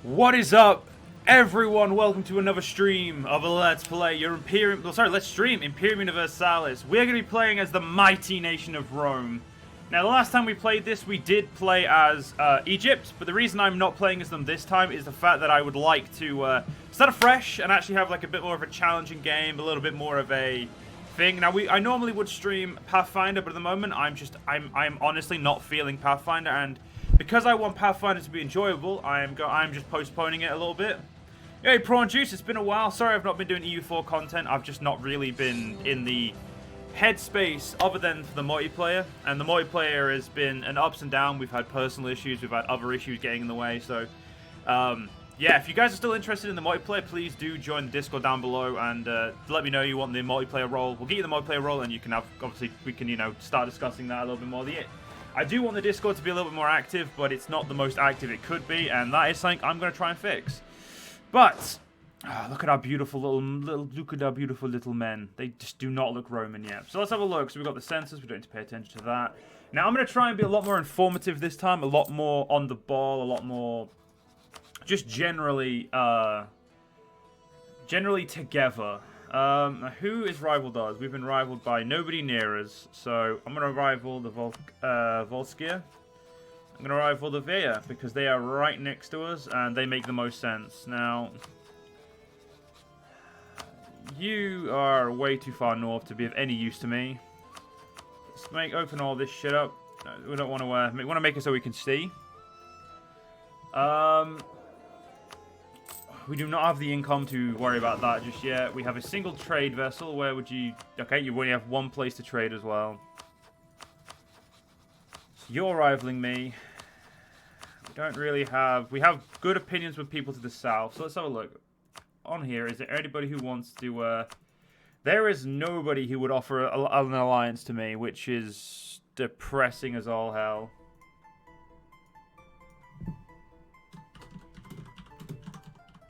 What is up, everyone? Welcome to another stream of a Let's Play your Let's stream Imperium Universalis. We're going to be playing as the mighty nation of Rome. Now, the last time we played this, we did play as Egypt, but the reason I'm not playing as them this time is the fact that I would like to start afresh and actually have like a bit more of a challenging game, a little bit more of a thing. Now, I normally would stream Pathfinder, but at the moment, I'm honestly not feeling Pathfinder, and because I want Pathfinder to be enjoyable, I'm just postponing it a little bit. Hey, Prawn Juice, it's been a while. Sorry I've not been doing EU4 content. I've just not really been in the headspace other than for the multiplayer. And the multiplayer has been an ups and downs. We've had personal issues. We've had other issues getting in the way. So, yeah, if you guys are still interested in the multiplayer, please do join the Discord down below and let me know you want the multiplayer role. We'll get you the multiplayer role and you can have, obviously, we can, start discussing that a little bit more. I do want the Discord to be a little bit more active, but it's not the most active it could be, and that is something I'm going to try and fix. But look at our beautiful little men. They just do not look Roman yet. So let's have a look. So we've got the census. We don't need to pay attention to that. Now I'm going to try and be a lot more informative this time, a lot more on the ball, a lot more just generally together. Who is rivaled us? We've been rivaled by nobody near us, so I'm going to rival the Volskia. I'm going to rival the Vea, because they are right next to us, and they make the most sense. Now, you are way too far north to be of any use to me. Let's open all this shit up. We don't want to, we want to make it so we can see. We do not have the income to worry about that just yet. We have a single trade vessel. Where would you... Okay, you only have one place to trade as well. So you're rivaling me. We don't really have... We have good opinions with people to the south. So let's have a look. On here, is there anybody who wants to... There is nobody who would offer an alliance to me, which is depressing as all hell.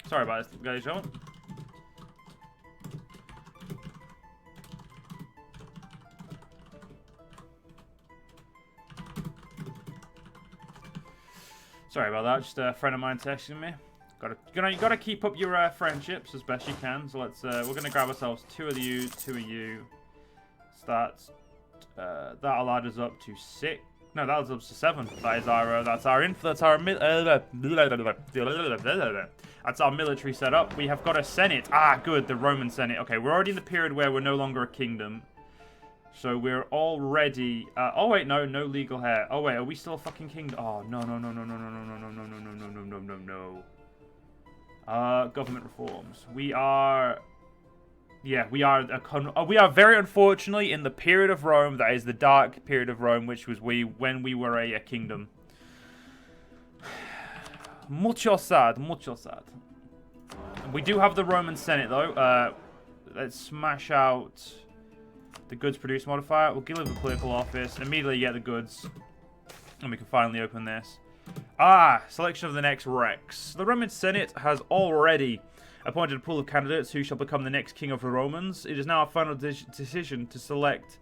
Sorry about this, guys. Sorry about that. Just a friend of mine texting me. You gotta keep up your friendships as best you can. So let's. We're gonna grab ourselves two of you. So that'll add us up to 6. No, that was up to 7. That is our. That's our military setup. We have got a Senate. Ah, good, the Roman Senate. Okay, we're already in the period where we're no longer a kingdom. So we're already... oh, wait, no legal heir. Oh, wait, are we still a fucking kingdom? Oh, no. Government reforms. We are... Yeah, we are very unfortunately in the period of Rome, that is the dark period of Rome, which was when we were a kingdom. Mucho sad. We do have the Roman Senate, though. Let's smash out the goods produced modifier. We'll give it the political office. Immediately get the goods. And we can finally open this. Selection of the next Rex. The Roman Senate has already appointed a pool of candidates who shall become the next king of the Romans. It is now a final decision to select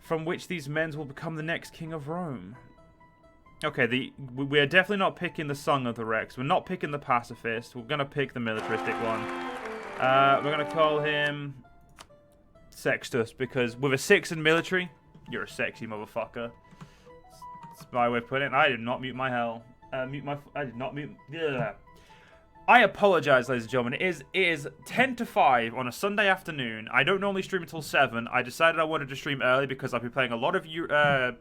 from which these men will become the next king of Rome. Okay, we are definitely not picking the son of the Rex. We're not picking the pacifist. We're going to pick the militaristic one. We're going to call him Sextus, because with a 6 in military, you're a sexy motherfucker. That's my way of putting it. I did not mute my hell. I did not mute... Ugh. I apologize, ladies and gentlemen. It is 10 to 5 on a Sunday afternoon. I don't normally stream until 7. I decided I wanted to stream early because I've been playing a lot of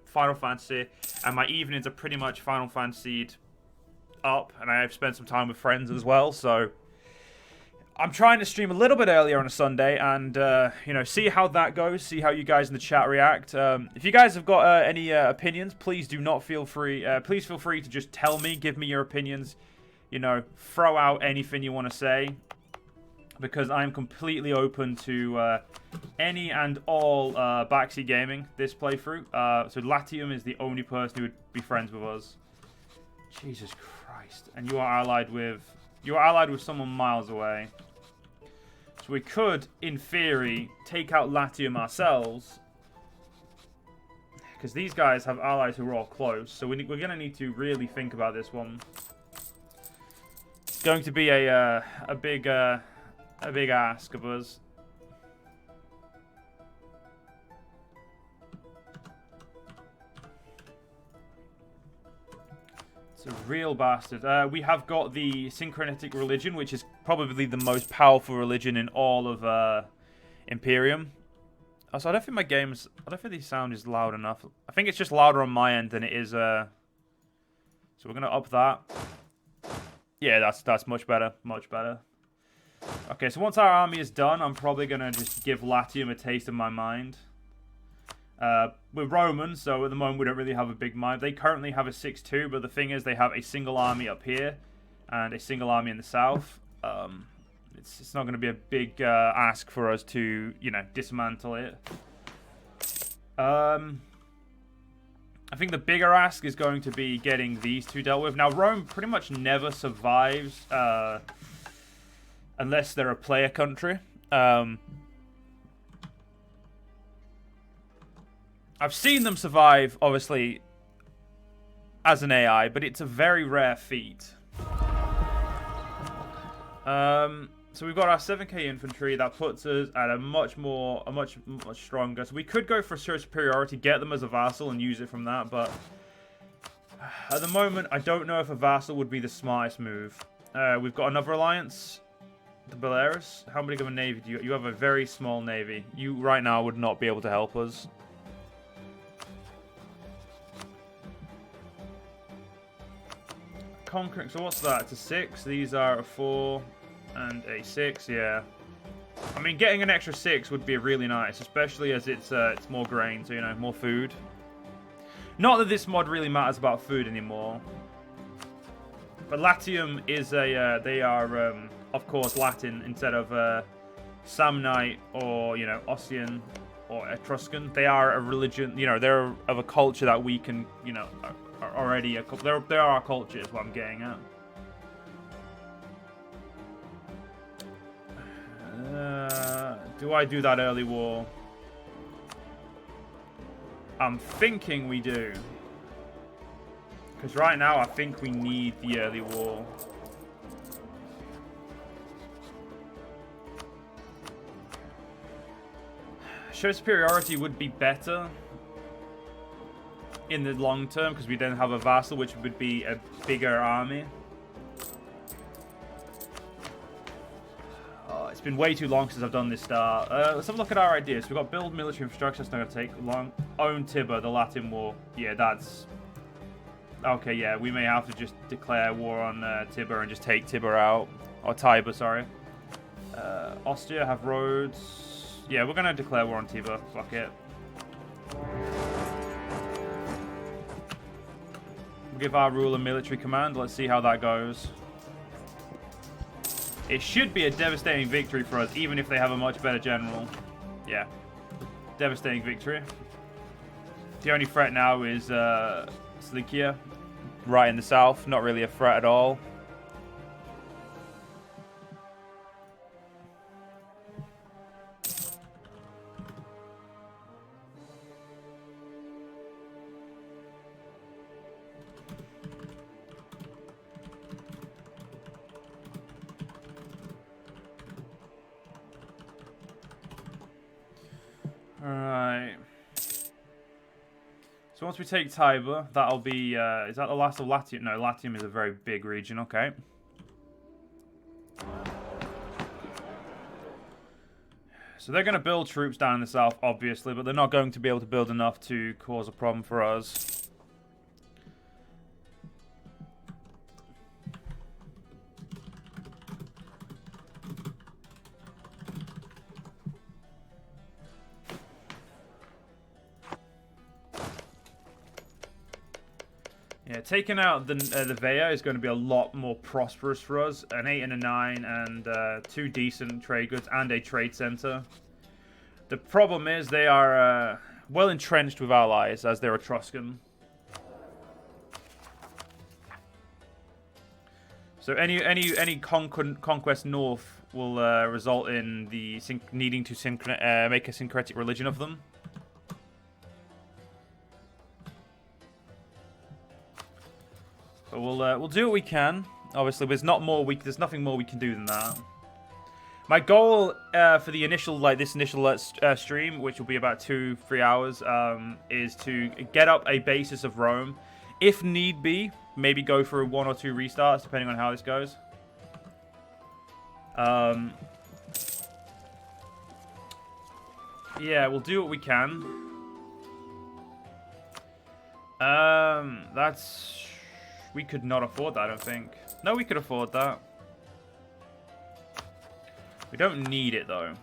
Final Fantasy, and my evenings are pretty much Final Fantasy'd up, and I've spent some time with friends as well, so I'm trying to stream a little bit earlier on a Sunday and, see how that goes, see how you guys in the chat react. If you guys have got any opinions, please feel free to just tell me, give me your opinions. Throw out anything you want to say, because I'm completely open to any and all backseat gaming this playthrough. So Latium is the only person who would be friends with us. Jesus Christ! And you are allied with someone miles away. So we could, in theory, take out Latium ourselves, because these guys have allies who are all close. So we're going to need to really think about this one. going to be a big ask of us. It's a real bastard. We have got the syncretic religion, which is probably the most powerful religion in all of Imperium. Also, I don't think I don't think the sound is loud enough. I think it's just louder on my end than it is. So we're gonna up that. Yeah, that's much better. Much better. Okay, so once our army is done, I'm probably gonna just give Latium a taste of my mind. We're Roman, so at the moment we don't really have a big mind. They currently have a 6-2, but the thing is they have a single army up here and a single army in the south. It's not going to be a big ask for us to, you know, dismantle it. I think the bigger ask is going to be getting these two dealt with. Now, Rome pretty much never survives unless they're a player country. I've seen them survive, obviously, as an AI, but it's a very rare feat. So we've got our 7k infantry. That puts us at a much stronger. So we could go for superiority, get them as a vassal, and use it from that. But at the moment, I don't know if a vassal would be the smartest move. We've got another alliance, the Belarus. How big of a navy do you? You have a very small navy. You right now would not be able to help us. Conquering. So what's that? It's a 6. These are a 4 and a 6. Yeah. I mean, getting an extra 6 would be really nice, especially as it's more grain, so you know, more food. Not that this mod really matters about food anymore. But Latium is a they are of course Latin instead of Samnite or, you know, Ossian or Etruscan. They are a religion, you know, they're of a culture that we can, you know, are already there are our culture is what I'm getting at. Do I do that early war? I'm thinking we do. Because right now I think we need the early war. Show superiority would be better in the long term, because we don't have a vassal, which would be a bigger army. Oh, it's been way too long since I've done this start. Let's have a look at our ideas. We've got build military infrastructure. It's not going to take long. Own Tibur, the Latin war. Yeah, that's... Okay, yeah, we may have to just declare war on Tibur and just take Tibur out. Or Tibur, sorry. Austria have roads. Yeah, we're going to declare war on Tibur. Fuck it. Give our ruler military command. Let's see how that goes. It should be a devastating victory for us, even if they have a much better general. Yeah. Devastating victory. The only threat now is Slikia, right in the south. Not really a threat at all. Alright. So once we take Tibur, that'll be, is that the last of Latium? No, Latium is a very big region, okay. So they're going to build troops down in the south, obviously, but they're not going to be able to build enough to cause a problem for us. Yeah, taking out the Vea is going to be a lot more prosperous for us. An 8 and a 9 and 2 decent trade goods and a trade center. The problem is they are well entrenched with allies as they're Etruscan. So any conquest north will result in the needing to make a syncretic religion of them. But we'll do what we can. Obviously, there's not more. There's nothing more we can do than that. My goal for the initial, this initial stream, which will be about 2-3 hours, is to get up a basis of Rome. If need be, maybe go for 1 or 2 restarts, depending on how this goes. Yeah, we'll do what we can. We could not afford that, I don't think. No, we could afford that. We don't need it, though.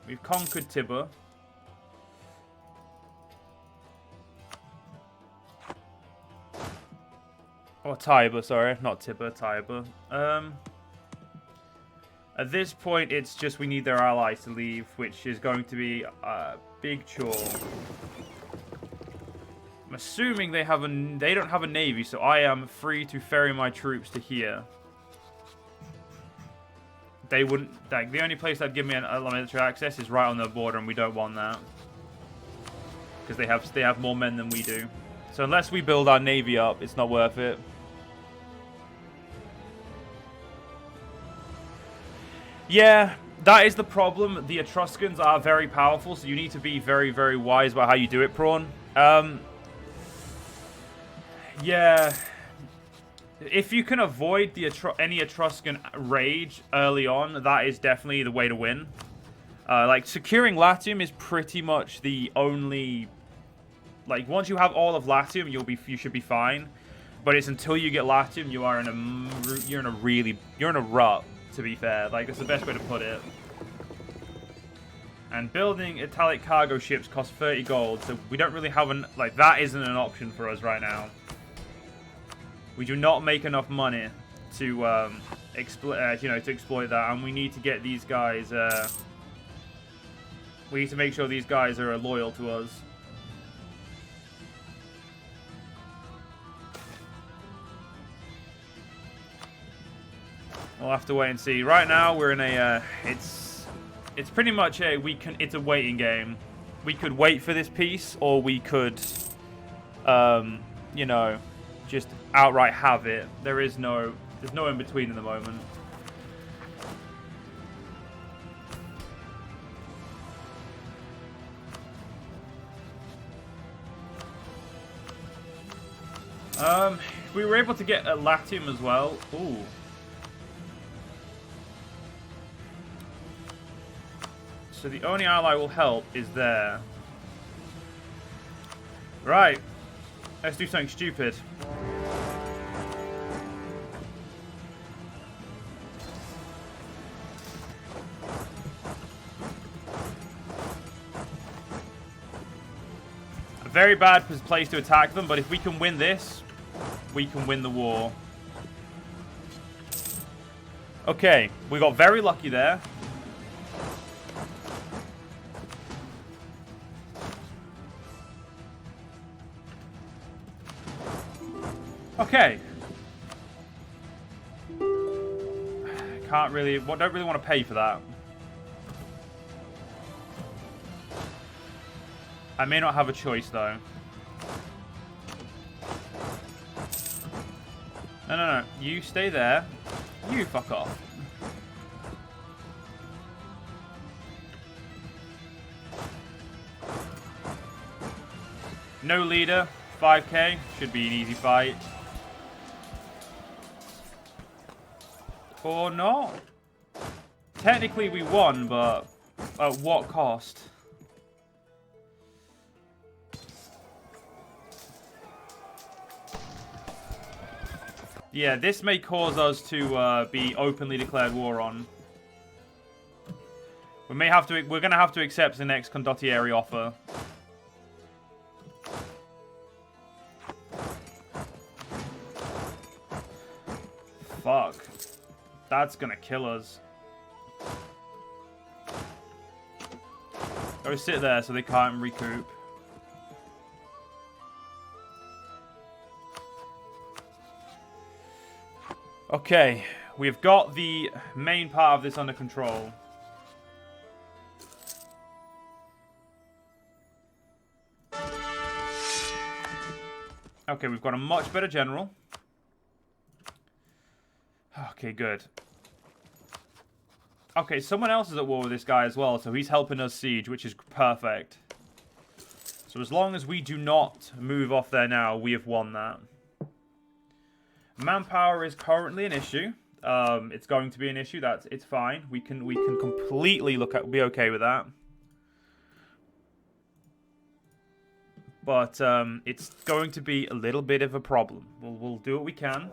We've conquered Tibur. Or Tibur, sorry. Not Tibur, Tibur. At this point, it's just we need their allies to leave, which is going to be a big chore. I'm assuming they don't have a navy, so I am free to ferry my troops to here. They wouldn't, the only place that'd give me a military access is right on the border, and we don't want that. Because they have more men than we do. So unless we build our navy up, it's not worth it. Yeah, that is the problem. The Etruscans are very powerful, so you need to be very, very wise about how you do it, Prawn. Yeah. If you can avoid any Etruscan rage early on, that is definitely the way to win. Securing Latium is pretty much the only... once you have all of Latium, you should be fine. But it's until you get Latium, you're in a rut, to be fair. That's the best way to put it. And building Italic cargo ships costs 30 gold, so we don't really have that isn't an option for us right now. We do not make enough money to exploit that, and we need to get these guys. We need to make sure these guys are loyal to us. We'll have to wait and see. Right now, we're in a. It's pretty much it's a waiting game. We could wait for this piece, or we could, just outright have it. There's no in between at the moment. If we were able to get a Latium as well. Ooh. So the only ally will help is there. Right. Let's do something stupid. A very bad place to attack them, but if we can win this, we can win the war. Okay, we got very lucky there. Okay. Don't really want to pay for that. I may not have a choice though. No. You stay there. You fuck off. No leader. 5k. Should be an easy fight. Or not. Technically we won, but at what cost? Yeah, this may cause us to be openly declared war on. We're gonna have to accept the next condottieri offer. Fuck. That's gonna kill us. Go sit there so they can't recoup. Okay, we've got the main part of this under control. Okay, we've got a much better general. Okay, good. Okay, someone else is at war with this guy as well, so he's helping us siege, which is perfect. So as long as we do not move off there now, we have won that. Manpower is currently an issue. It's going to be an issue. It's fine. We can completely be okay with that. But it's going to be a little bit of a problem. We'll do what we can.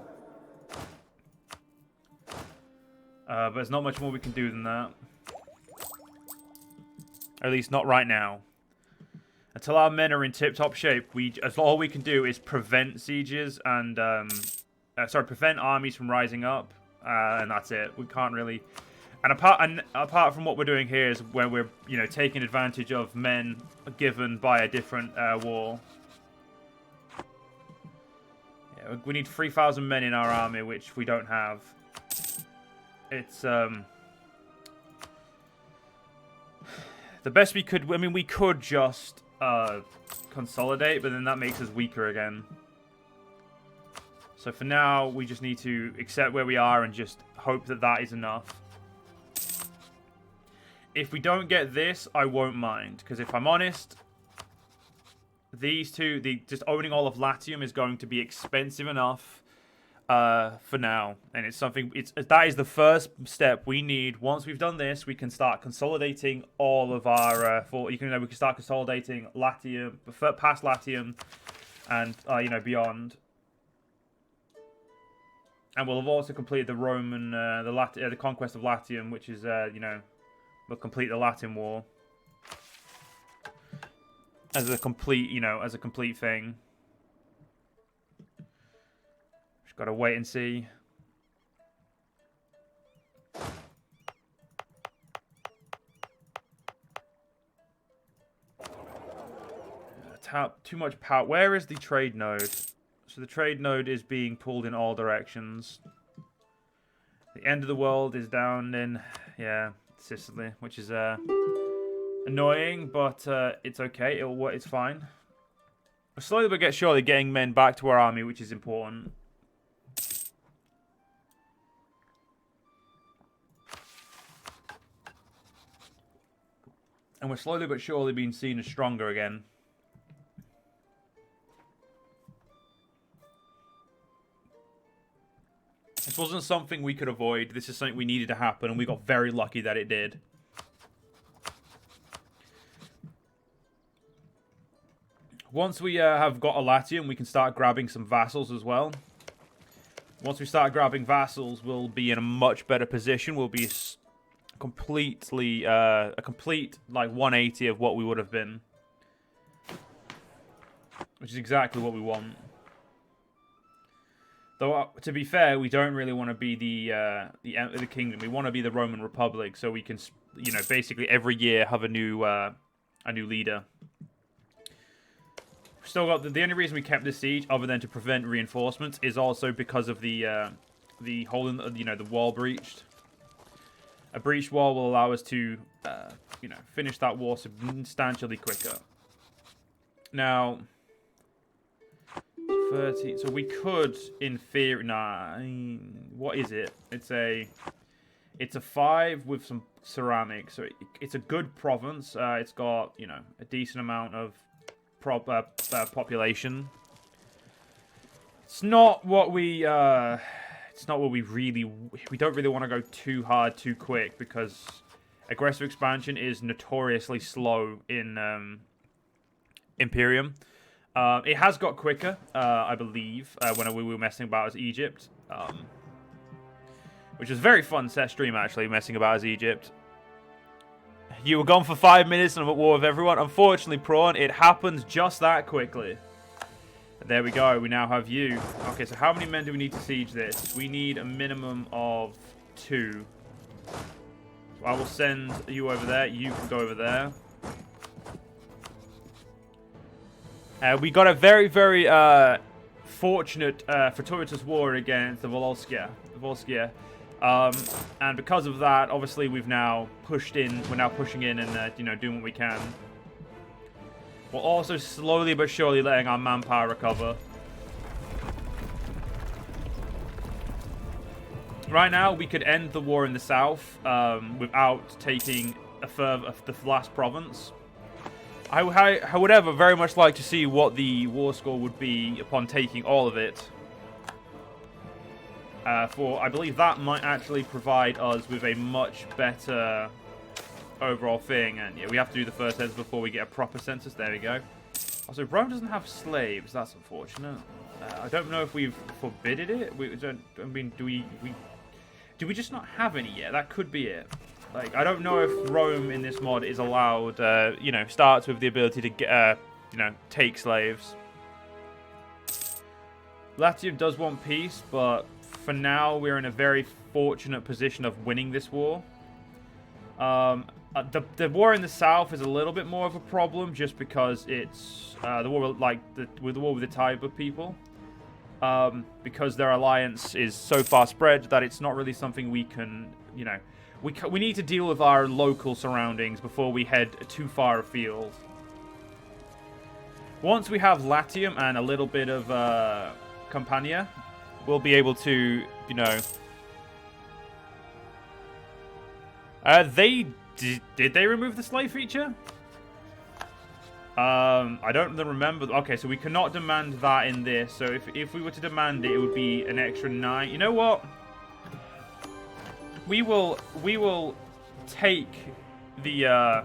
But there's not much more we can do than that. At least not right now. Until our men are in tip-top shape, all we can do is prevent sieges and prevent armies from rising up, and that's it. We can't really. And apart from what we're doing here is where we're taking advantage of men given by a different war. Yeah, we need 3,000 men in our army, which we don't have. It's the best we could. I mean, we could just consolidate, but then that makes us weaker again. So for now, we just need to accept where we are and just hope that that is enough. If we don't get this, I won't mind, because if I'm honest, these two, just owning all of Latium is going to be expensive enough for now, and it's something. That is the first step we need. Once we've done this, we can start consolidating all of our. We can start consolidating Latium, past Latium, and beyond. And we'll have also completed the Roman, the conquest of Latium, which is we'll complete the Latin War as a complete, as a complete thing. Just gotta wait and see. Too much power. Where is the trade node? So the trade node is being pulled in all directions. The end of the world is down in, Sicily, which is annoying, but it's okay. It's fine. We're slowly but surely getting men back to our army, which is important. And we're slowly but surely being seen as stronger again. This wasn't something we could avoid. This is something we needed to happen, and we got very lucky that it did. Once we have got a Latium, we can start grabbing some vassals as well. Once we start grabbing vassals, we'll be in a much better position. We'll be completely, a complete, 180 of what we would have been. Which is exactly what we want. Though, to be fair, we don't really want to be the kingdom. We want to be the Roman Republic, so we can, basically every year have a new leader. We've still got the only reason we kept this siege, other than to prevent reinforcements, is also because of the hole in the wall breached. A breached wall will allow us to finish that war substantially quicker. Now. 30. So we could, in theory, what is it? It's a 5 with some ceramic. So it's a good province. It's got a decent amount of population. It's not what we really. We don't really want to go too hard too quick, because aggressive expansion is notoriously slow in Imperium. It has got quicker, I believe, when we were messing about as Egypt. Which was very fun set stream, actually, messing about as Egypt. You were gone for 5 minutes and I'm at war with everyone. Unfortunately, Prawn, it happens just that quickly. And there we go, we now have you. Okay, so how many men do we need to siege this? We need a minimum of 2. So I will send you over there, you can go over there. We got a very, very fortunate fortuitous war against the Volskia. And because of that, obviously we've now pushed in. We're now pushing in and doing what we can. We're also slowly but surely letting our manpower recover. right now, we could end the war in the south without taking the last province. I would ever very much like to see what the war score would be upon taking all of it. I believe that might actually provide us with a much better overall thing. And yeah, we have to do the first census before we get a proper census. There we go. Also, Rome doesn't have slaves. That's unfortunate. I don't know if we've forbidden it. I mean, do we just not have any yet? That could be it. Like, I don't know if Rome in this mod is allowed. You know, starts with the ability to get, you know, take slaves. Latium does want peace, but for now we're in a very fortunate position of winning this war. The war in the south is a little bit more of a problem, just because it's the war with the war with the Tiber people, because their alliance is so far spread that it's not really something we can, you know, we need to deal with our local surroundings before we head too far afield. Once we have Latium and a little bit of Campania, we'll be able to, you know, Did they remove the slave feature? I don't remember. Okay, so we cannot demand that in this. So if we were to demand it, it would be an extra 9. You know what? We will take the